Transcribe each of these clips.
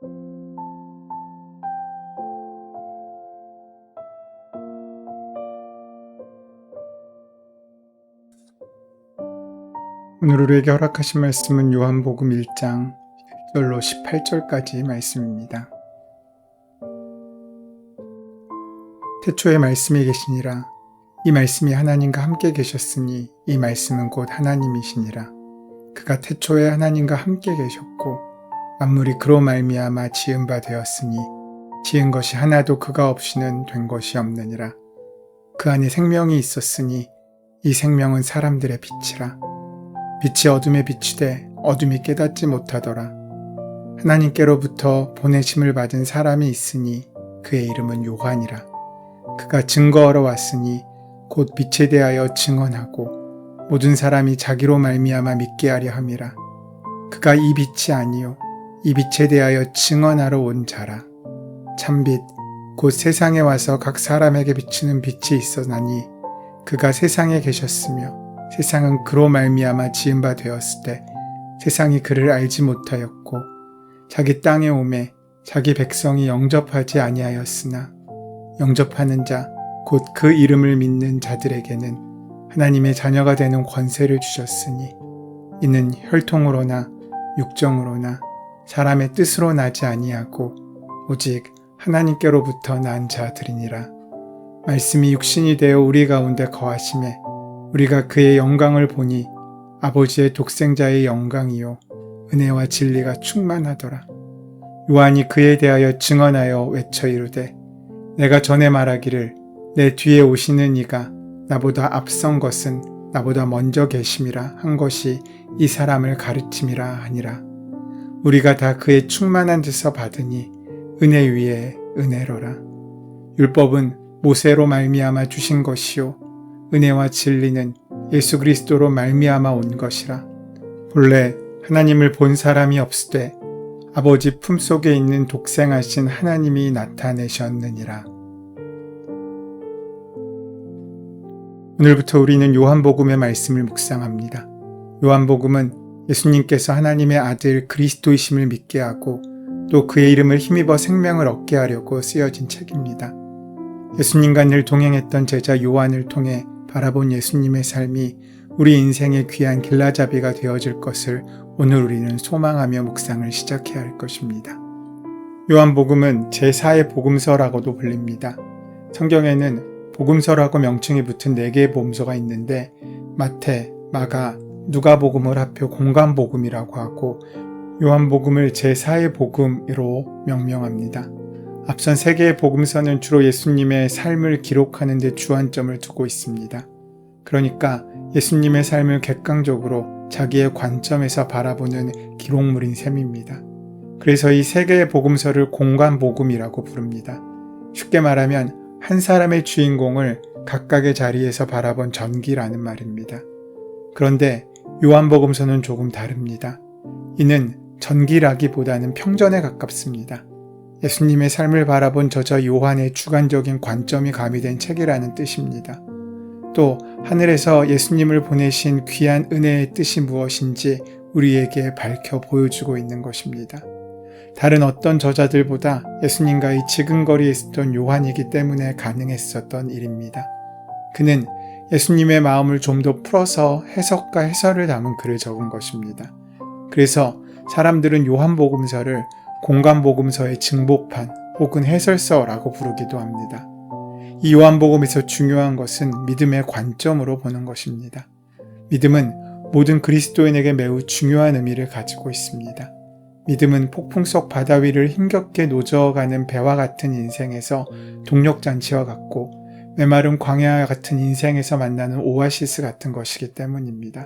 오늘 우리에게 허락하신 말씀은 요한복음 1장 1절로 18절까지 말씀입니다. 태초에 말씀이 계시니라. 이 말씀이 하나님과 함께 계셨으니 이 말씀은 곧 하나님이시니라. 그가 태초에 하나님과 함께 계셨고 만물이 그로 말미암아 지은 바 되었으니 지은 것이 하나도 그가 없이는 된 것이 없느니라. 그 안에 생명이 있었으니 이 생명은 사람들의 빛이라. 빛이 어둠에 비추되 어둠이 깨닫지 못하더라. 하나님께로부터 보내심을 받은 사람이 있으니 그의 이름은 요한이라. 그가 증거하러 왔으니 곧 빛에 대하여 증언하고 모든 사람이 자기로 말미암아 믿게 하려 함이라. 그가 이 빛이 아니요 이 빛에 대하여 증언하러 온 자라. 참빛 곧 세상에 와서 각 사람에게 비추는 빛이 있어나니 그가 세상에 계셨으며 세상은 그로 말미암아 지은 바 되었을 때 세상이 그를 알지 못하였고 자기 땅에 오매 자기 백성이 영접하지 아니하였으나 영접하는 자 곧 그 이름을 믿는 자들에게는 하나님의 자녀가 되는 권세를 주셨으니 이는 혈통으로나 육정으로나 사람의 뜻으로 나지 아니하고 오직 하나님께로부터 난 자들이니라. 말씀이 육신이 되어 우리 가운데 거하심에 우리가 그의 영광을 보니 아버지의 독생자의 영광이요 은혜와 진리가 충만하더라. 요한이 그에 대하여 증언하여 외쳐 이르되 내가 전에 말하기를 내 뒤에 오시는 이가 나보다 앞선 것은 나보다 먼저 계심이라 한 것이 이 사람을 가르침이라 하니라. 우리가 다 그의 충만한 데서 받으니 은혜 위에 은혜로라. 율법은 모세로 말미암아 주신 것이요 은혜와 진리는 예수 그리스도로 말미암아 온 것이라. 본래 하나님을 본 사람이 없으되 아버지 품속에 있는 독생하신 하나님이 나타내셨느니라. 오늘부터 우리는 요한복음의 말씀을 묵상합니다. 요한복음은 예수님께서 하나님의 아들 그리스도이심을 믿게 하고 또 그의 이름을 힘입어 생명을 얻게 하려고 쓰여진 책입니다. 예수님과 늘 동행했던 제자 요한을 통해 바라본 예수님의 삶이 우리 인생의 귀한 길라잡이가 되어줄 것을 오늘 우리는 소망하며 묵상을 시작해야 할 것입니다. 요한복음은 제4의 복음서라고도 불립니다. 성경에는 복음서라고 명칭이 붙은 4개의 복음서가 있는데 마태, 마가, 누가복음을 합해 공관복음이라고 하고 요한복음을 제4의 복음으로 명명합니다. 앞선 3개의 복음서는 주로 예수님의 삶을 기록하는 데 주안점을 두고 있습니다. 그러니까 예수님의 삶을 객관적으로 자기의 관점에서 바라보는 기록물인 셈입니다. 그래서 이 3개의 복음서를 공관복음이라고 부릅니다. 쉽게 말하면 한 사람의 주인공을 각각의 자리에서 바라본 전기라는 말입니다. 그런데 요한복음서는 조금 다릅니다. 이는 전기라기보다는 평전에 가깝습니다. 예수님의 삶을 바라본 저자 요한의 주관적인 관점이 가미된 책이라는 뜻입니다. 또 하늘에서 예수님을 보내신 귀한 은혜의 뜻이 무엇인지 우리에게 밝혀 보여주고 있는 것입니다. 다른 어떤 저자들보다 예수님과의 지근거리에 있었던 요한이기 때문에 가능했었던 일입니다. 그는 예수님의 마음을 좀 더 풀어서 해석과 해설을 담은 글을 적은 것입니다. 그래서 사람들은 요한복음서를 공관복음서의 증복판 혹은 해설서라고 부르기도 합니다. 이 요한복음에서 중요한 것은 믿음의 관점으로 보는 것입니다. 믿음은 모든 그리스도인에게 매우 중요한 의미를 가지고 있습니다. 믿음은 폭풍 속 바다 위를 힘겹게 노저어가는 배와 같은 인생에서 동력잔치와 같고 메마른 광야 같은 인생에서 만나는 오아시스 같은 것이기 때문입니다.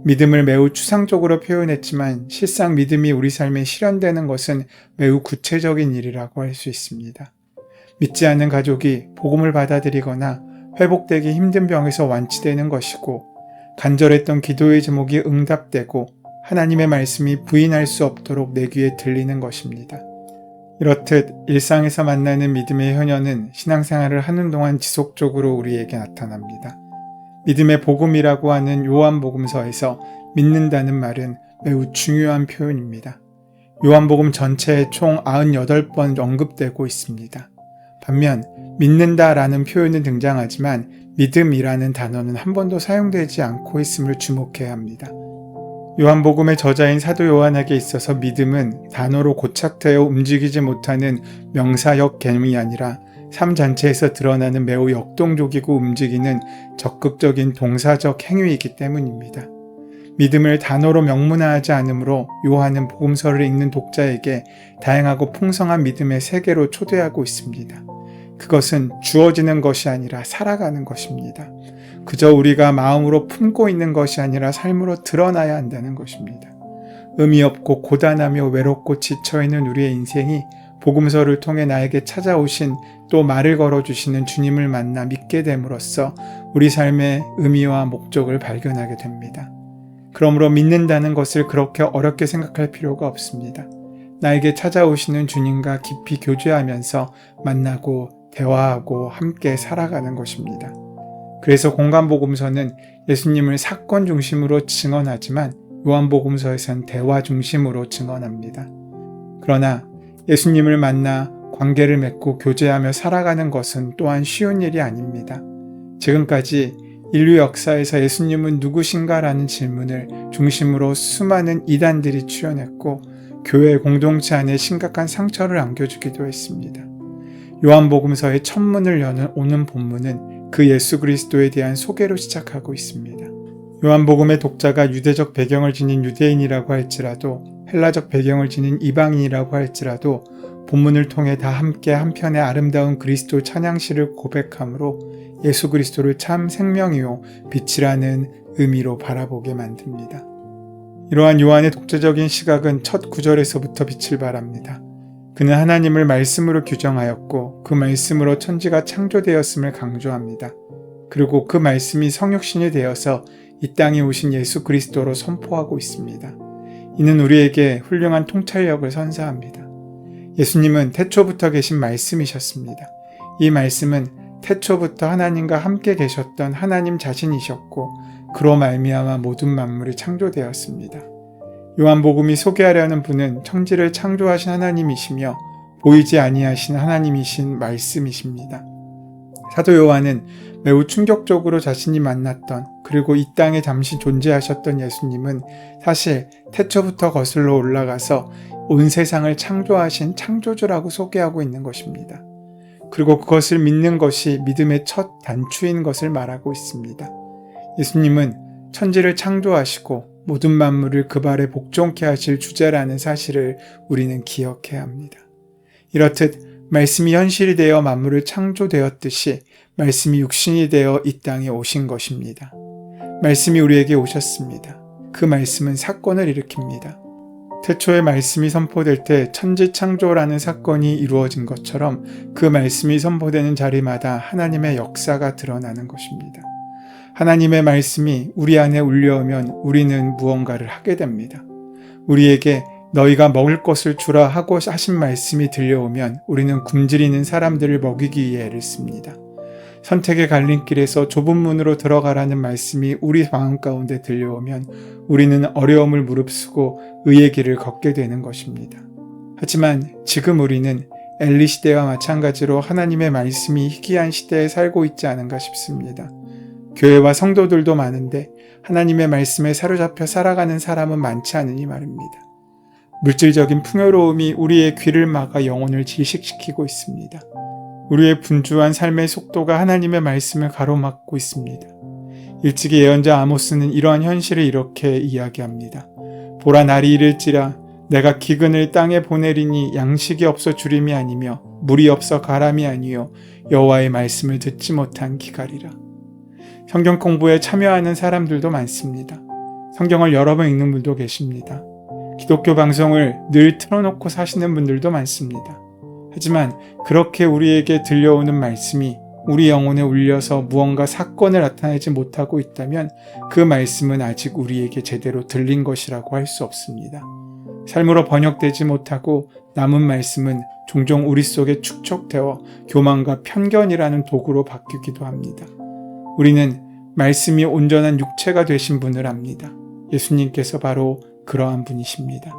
믿음을 매우 추상적으로 표현했지만 실상 믿음이 우리 삶에 실현되는 것은 매우 구체적인 일이라고 할 수 있습니다. 믿지 않는 가족이 복음을 받아들이거나 회복되기 힘든 병에서 완치되는 것이고 간절했던 기도의 제목이 응답되고 하나님의 말씀이 부인할 수 없도록 내 귀에 들리는 것입니다. 이렇듯 일상에서 만나는 믿음의 현현은 신앙생활을 하는 동안 지속적으로 우리에게 나타납니다. 믿음의 복음이라고 하는 요한복음서에서 믿는다는 말은 매우 중요한 표현입니다. 요한복음 전체에 총 98번 언급되고 있습니다. 반면 믿는다라는 표현은 등장하지만 믿음이라는 단어는 한 번도 사용되지 않고 있음을 주목해야 합니다. 요한복음의 저자인 사도 요한에게 있어서 믿음은 단어로 고착되어 움직이지 못하는 명사역 개념이 아니라 삶 전체에서 드러나는 매우 역동적이고 움직이는 적극적인 동사적 행위이기 때문입니다. 믿음을 단어로 명문화하지 않으므로 요한은 복음서를 읽는 독자에게 다양하고 풍성한 믿음의 세계로 초대하고 있습니다. 그것은 주어지는 것이 아니라 살아가는 것입니다. 그저 우리가 마음으로 품고 있는 것이 아니라 삶으로 드러나야 한다는 것입니다. 의미 없고 고단하며 외롭고 지쳐있는 우리의 인생이 복음서를 통해 나에게 찾아오신 또 말을 걸어주시는 주님을 만나 믿게 됨으로써 우리 삶의 의미와 목적을 발견하게 됩니다. 그러므로 믿는다는 것을 그렇게 어렵게 생각할 필요가 없습니다. 나에게 찾아오시는 주님과 깊이 교제하면서 만나고 대화하고 함께 살아가는 것입니다. 그래서 공간복음서는 예수님을 사건 중심으로 증언하지만 요한복음서에선 대화 중심으로 증언합니다. 그러나 예수님을 만나 관계를 맺고 교제하며 살아가는 것은 또한 쉬운 일이 아닙니다. 지금까지 인류 역사에서 예수님은 누구신가라는 질문을 중심으로 수많은 이단들이 출현했고 교회 공동체 안에 심각한 상처를 안겨주기도 했습니다. 요한복음서의 첫 문을 여는 오는 본문은 그 예수 그리스도에 대한 소개로 시작하고 있습니다. 요한복음의 독자가 유대적 배경을 지닌 유대인이라고 할지라도 헬라적 배경을 지닌 이방인이라고 할지라도 본문을 통해 다 함께 한편의 아름다운 그리스도 찬양시를 고백함으로 예수 그리스도를 참 생명이요 빛이라는 의미로 바라보게 만듭니다. 이러한 요한의 독자적인 시각은 첫 구절에서부터 빛을 발합니다. 그는 하나님을 말씀으로 규정하였고 그 말씀으로 천지가 창조되었음을 강조합니다. 그리고 그 말씀이 성육신이 되어서 이 땅에 오신 예수 그리스도로 선포하고 있습니다. 이는 우리에게 훌륭한 통찰력을 선사합니다. 예수님은 태초부터 계신 말씀이셨습니다. 이 말씀은 태초부터 하나님과 함께 계셨던 하나님 자신이셨고 그로 말미암아 모든 만물이 창조되었습니다. 요한복음이 소개하려는 분은 천지를 창조하신 하나님이시며 보이지 아니하신 하나님이신 말씀이십니다. 사도 요한은 매우 충격적으로 자신이 만났던 그리고 이 땅에 잠시 존재하셨던 예수님은 사실 태초부터 거슬러 올라가서 온 세상을 창조하신 창조주라고 소개하고 있는 것입니다. 그리고 그것을 믿는 것이 믿음의 첫 단추인 것을 말하고 있습니다. 예수님은 천지를 창조하시고 모든 만물을 그 발에 복종케 하실 주자라는 사실을 우리는 기억해야 합니다. 이렇듯 말씀이 현실이 되어 만물을 창조되었듯이 말씀이 육신이 되어 이 땅에 오신 것입니다. 말씀이 우리에게 오셨습니다. 그 말씀은 사건을 일으킵니다. 태초에 말씀이 선포될 때 천지창조라는 사건이 이루어진 것처럼 그 말씀이 선포되는 자리마다 하나님의 역사가 드러나는 것입니다. 하나님의 말씀이 우리 안에 울려오면 우리는 무언가를 하게 됩니다. 우리에게 너희가 먹을 것을 주라 하고 하신 말씀이 들려오면 우리는 굶주리는 사람들을 먹이기 위해 애를 씁니다. 선택의 갈림길에서 좁은 문으로 들어가라는 말씀이 우리 마음 가운데 들려오면 우리는 어려움을 무릅쓰고 의의 길을 걷게 되는 것입니다. 하지만 지금 우리는 엘리 시대와 마찬가지로 하나님의 말씀이 희귀한 시대에 살고 있지 않은가 싶습니다. 교회와 성도들도 많은데 하나님의 말씀에 사로잡혀 살아가는 사람은 많지 않으니 말입니다. 물질적인 풍요로움이 우리의 귀를 막아 영혼을 질식시키고 있습니다. 우리의 분주한 삶의 속도가 하나님의 말씀을 가로막고 있습니다. 일찍이 예언자 아모스는 이러한 현실을 이렇게 이야기합니다. 보라 날이 이를지라 내가 기근을 땅에 보내리니 양식이 없어 주림이 아니며 물이 없어 가람이 아니요 여호와의 말씀을 듣지 못한 기갈이라. 성경 공부에 참여하는 사람들도 많습니다. 성경을 여러 번 읽는 분도 계십니다. 기독교 방송을 늘 틀어놓고 사시는 분들도 많습니다. 하지만 그렇게 우리에게 들려오는 말씀이 우리 영혼에 울려서 무언가 사건을 나타내지 못하고 있다면 그 말씀은 아직 우리에게 제대로 들린 것이라고 할 수 없습니다. 삶으로 번역되지 못하고 남은 말씀은 종종 우리 속에 축적되어 교만과 편견이라는 도구로 바뀌기도 합니다. 우리는 말씀이 온전한 육체가 되신 분을 압니다. 예수님께서 바로 그러한 분이십니다.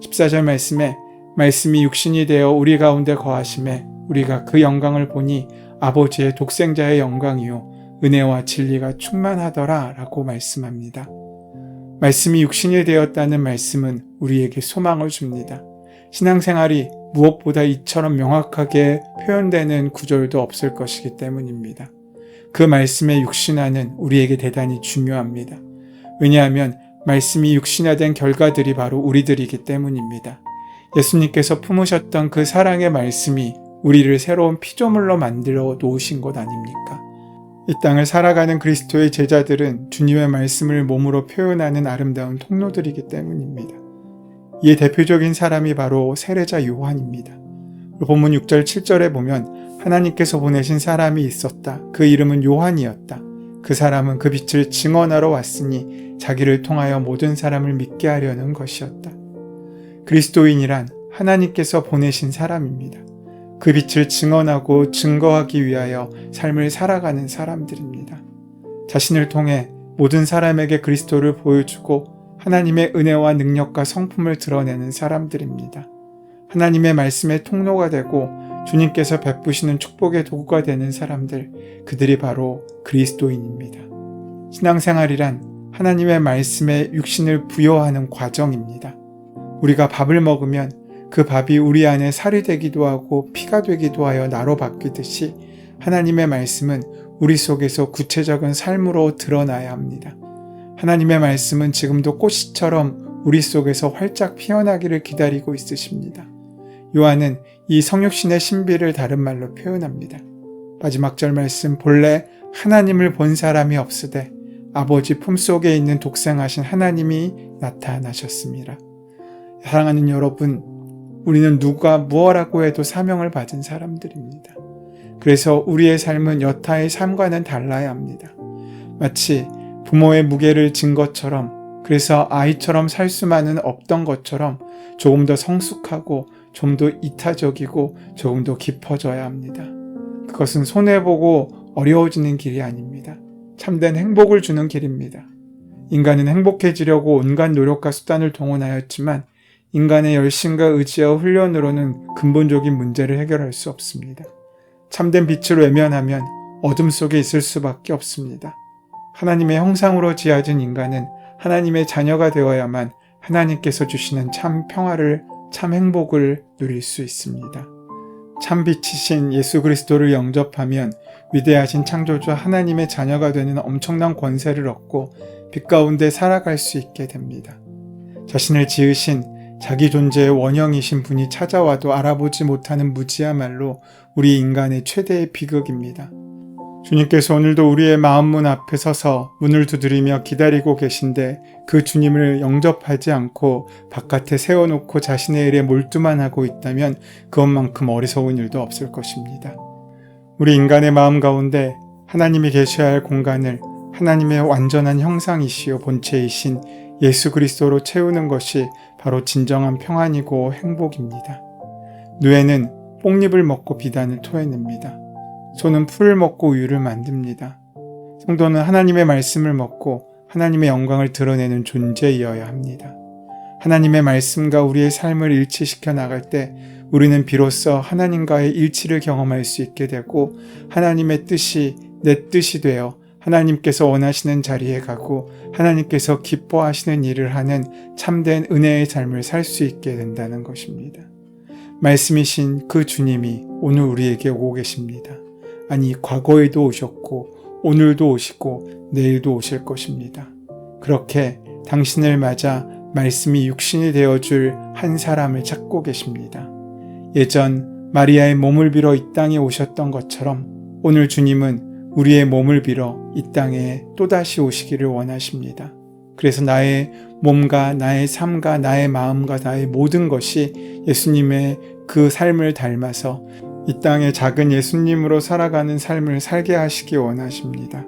14절 말씀에 말씀이 육신이 되어 우리 가운데 거하심에 우리가 그 영광을 보니 아버지의 독생자의 영광이요 은혜와 진리가 충만하더라 라고 말씀합니다. 말씀이 육신이 되었다는 말씀은 우리에게 소망을 줍니다. 신앙생활이 무엇보다 이처럼 명확하게 표현되는 구절도 없을 것이기 때문입니다. 그 말씀의 육신화는 우리에게 대단히 중요합니다. 왜냐하면 말씀이 육신화된 결과들이 바로 우리들이기 때문입니다. 예수님께서 품으셨던 그 사랑의 말씀이 우리를 새로운 피조물로 만들어 놓으신 것 아닙니까? 이 땅을 살아가는 그리스도의 제자들은 주님의 말씀을 몸으로 표현하는 아름다운 통로들이기 때문입니다. 이에 대표적인 사람이 바로 세례자 요한입니다. 본문 6절 7절에 보면 하나님께서 보내신 사람이 있었다. 그 이름은 요한이었다. 그 사람은 그 빛을 증언하러 왔으니 자기를 통하여 모든 사람을 믿게 하려는 것이었다. 그리스도인이란 하나님께서 보내신 사람입니다. 그 빛을 증언하고 증거하기 위하여 삶을 살아가는 사람들입니다. 자신을 통해 모든 사람에게 그리스도를 보여주고 하나님의 은혜와 능력과 성품을 드러내는 사람들입니다. 하나님의 말씀의 통로가 되고 주님께서 베푸시는 축복의 도구가 되는 사람들, 그들이 바로 그리스도인입니다. 신앙생활이란 하나님의 말씀에 육신을 부여하는 과정입니다. 우리가 밥을 먹으면 그 밥이 우리 안에 살이 되기도 하고 피가 되기도 하여 나로 바뀌듯이 하나님의 말씀은 우리 속에서 구체적인 삶으로 드러나야 합니다. 하나님의 말씀은 지금도 꽃이처럼 우리 속에서 활짝 피어나기를 기다리고 있으십니다. 요한은 이 성육신의 신비를 다른 말로 표현합니다. 마지막 절 말씀, 본래 하나님을 본 사람이 없으되 아버지 품속에 있는 독생하신 하나님이 나타나셨습니다. 사랑하는 여러분, 우리는 누가 무엇라고 해도 사명을 받은 사람들입니다. 그래서 우리의 삶은 여타의 삶과는 달라야 합니다. 마치 부모의 무게를 진 것처럼, 그래서 아이처럼 살 수만은 없던 것처럼 조금 더 성숙하고 좀 더 이타적이고 조금 더 깊어져야 합니다. 그것은 손해보고 어려워지는 길이 아닙니다. 참된 행복을 주는 길입니다. 인간은 행복해지려고 온갖 노력과 수단을 동원하였지만 인간의 열심과 의지와 훈련으로는 근본적인 문제를 해결할 수 없습니다. 참된 빛을 외면하면 어둠 속에 있을 수밖에 없습니다. 하나님의 형상으로 지어진 인간은 하나님의 자녀가 되어야만 하나님께서 주시는 참 평화를, 참 행복을 누릴 수 있습니다. 참 빛이신 예수 그리스도를 영접하면 위대하신 창조주 하나님의 자녀가 되는 엄청난 권세를 얻고 빛 가운데 살아갈 수 있게 됩니다. 자신을 지으신 자기 존재의 원형이신 분이 찾아와도 알아보지 못하는 무지야말로 우리 인간의 최대의 비극입니다. 주님께서 오늘도 우리의 마음문 앞에 서서 문을 두드리며 기다리고 계신데 그 주님을 영접하지 않고 바깥에 세워놓고 자신의 일에 몰두만 하고 있다면 그것만큼 어리석은 일도 없을 것입니다. 우리 인간의 마음 가운데 하나님이 계셔야 할 공간을 하나님의 완전한 형상이시요 본체이신 예수 그리스도로 채우는 것이 바로 진정한 평안이고 행복입니다. 누에는 뽕잎을 먹고 비단을 토해냅니다. 소는 풀을 먹고 우유를 만듭니다. 성도는 하나님의 말씀을 먹고 하나님의 영광을 드러내는 존재이어야 합니다. 하나님의 말씀과 우리의 삶을 일치시켜 나갈 때 우리는 비로소 하나님과의 일치를 경험할 수 있게 되고 하나님의 뜻이 내 뜻이 되어 하나님께서 원하시는 자리에 가고 하나님께서 기뻐하시는 일을 하는 참된 은혜의 삶을 살 수 있게 된다는 것입니다. 말씀이신 그 주님이 오늘 우리에게 오고 계십니다. 아니, 과거에도 오셨고 오늘도 오시고 내일도 오실 것입니다. 그렇게 당신을 맞아 말씀이 육신이 되어줄 한 사람을 찾고 계십니다. 예전 마리아의 몸을 빌어 이 땅에 오셨던 것처럼 오늘 주님은 우리의 몸을 빌어 이 땅에 또다시 오시기를 원하십니다. 그래서 나의 몸과 나의 삶과 나의 마음과 나의 모든 것이 예수님의 그 삶을 닮아서 이 땅에 작은 예수님으로 살아가는 삶을 살게 하시기 원하십니다.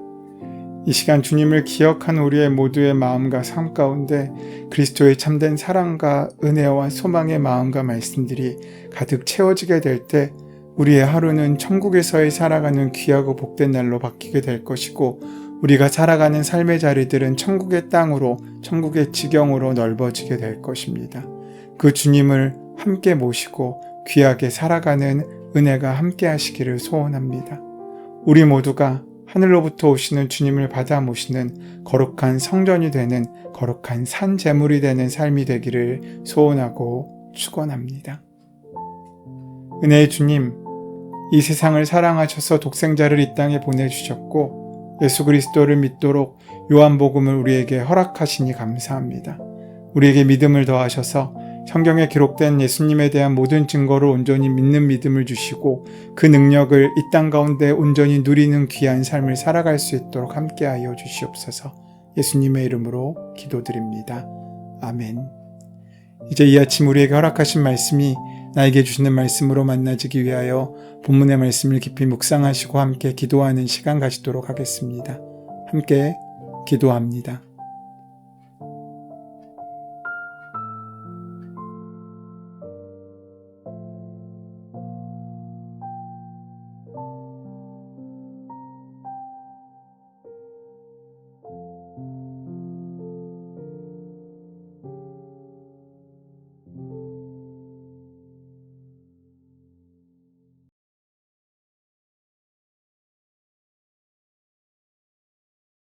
이 시간 주님을 기억한 우리의 모두의 마음과 삶 가운데 그리스도의 참된 사랑과 은혜와 소망의 마음과 말씀들이 가득 채워지게 될 때 우리의 하루는 천국에서의 살아가는 귀하고 복된 날로 바뀌게 될 것이고 우리가 살아가는 삶의 자리들은 천국의 땅으로, 천국의 지경으로 넓어지게 될 것입니다. 그 주님을 함께 모시고 귀하게 살아가는 은혜가 함께 하시기를 소원합니다. 우리 모두가 하늘로부터 오시는 주님을 받아 모시는 거룩한 성전이 되는 거룩한 산 제물이 되는 삶이 되기를 소원하고 축원합니다. 은혜의 주님, 이 세상을 사랑하셔서 독생자를 이 땅에 보내주셨고 예수 그리스도를 믿도록 요한복음을 우리에게 허락하시니 감사합니다. 우리에게 믿음을 더하셔서 성경에 기록된 예수님에 대한 모든 증거를 온전히 믿는 믿음을 주시고 그 능력을 이 땅 가운데 온전히 누리는 귀한 삶을 살아갈 수 있도록 함께하여 주시옵소서. 예수님의 이름으로 기도드립니다. 아멘. 이제 이 아침 우리에게 허락하신 말씀이 나에게 주시는 말씀으로 만나지기 위하여 본문의 말씀을 깊이 묵상하시고 함께 기도하는 시간 가지도록 하겠습니다. 함께 기도합니다.